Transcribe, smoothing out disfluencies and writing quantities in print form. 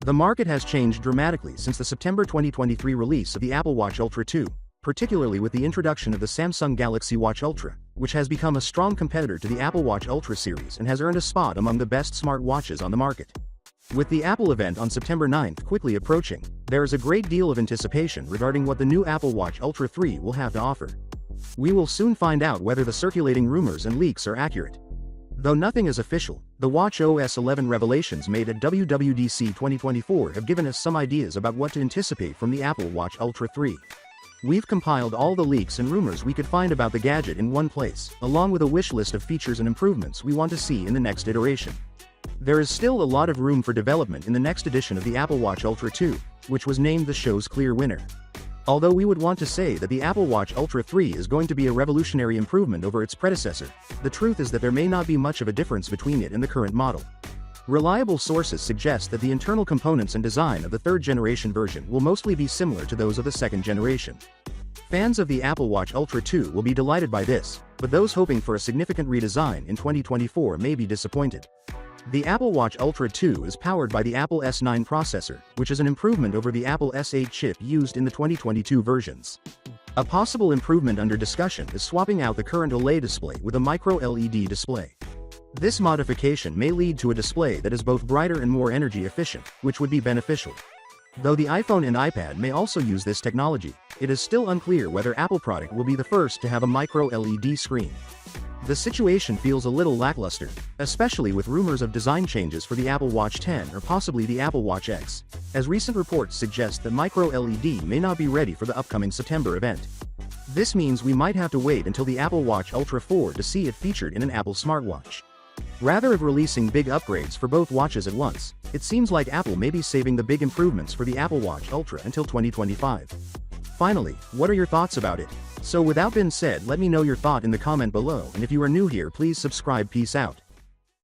The market has changed dramatically since the September 2023 release of the Apple Watch Ultra 2, particularly with the introduction of the Samsung Galaxy Watch Ultra, which has become a strong competitor to the Apple Watch Ultra series and has earned a spot among the best smartwatches on the market. With the Apple event on September 9th quickly approaching, there is a great deal of anticipation regarding what the new Apple Watch Ultra 3 will have to offer. We will soon find out whether the circulating rumors and leaks are accurate. Though nothing is official, the watchOS 11 revelations made at WWDC 2024 have given us some ideas about what to anticipate from the Apple Watch Ultra 3. We've compiled all the leaks and rumors we could find about the gadget in one place, along with a wish list of features and improvements we want to see in the next iteration. There is still a lot of room for development in the next edition of the Apple Watch Ultra 2, which was named the show's clear winner. Although we would want to say that the Apple Watch Ultra 3 is going to be a revolutionary improvement over its predecessor, the truth is that there may not be much of a difference between it and the current model. Reliable sources suggest that the internal components and design of the third-generation version will mostly be similar to those of the second generation. Fans of the Apple Watch Ultra 2 will be delighted by this, but those hoping for a significant redesign in 2024 may be disappointed. The Apple Watch Ultra 2 is powered by the Apple S9 processor, which is an improvement over the Apple S8 chip used in the 2022 versions. A possible improvement under discussion is swapping out the current OLED display with a micro-LED display. This modification may lead to a display that is both brighter and more energy efficient, which would be beneficial. Though the iPhone and iPad may also use this technology, it is still unclear whether Apple product will be the first to have a micro-LED screen. The situation feels a little lackluster, especially with rumors of design changes for the Apple Watch 10 or possibly the Apple Watch X, as recent reports suggest that micro-LED may not be ready for the upcoming September event. This means we might have to wait until the Apple Watch Ultra 4 to see it featured in an Apple smartwatch. Rather than releasing big upgrades for both watches at once, it seems like Apple may be saving the big improvements for the Apple Watch Ultra until 2025. Finally, what are your thoughts about it? So without being said, let me know your thought in the comment below, and if you are new here, please subscribe. Peace out.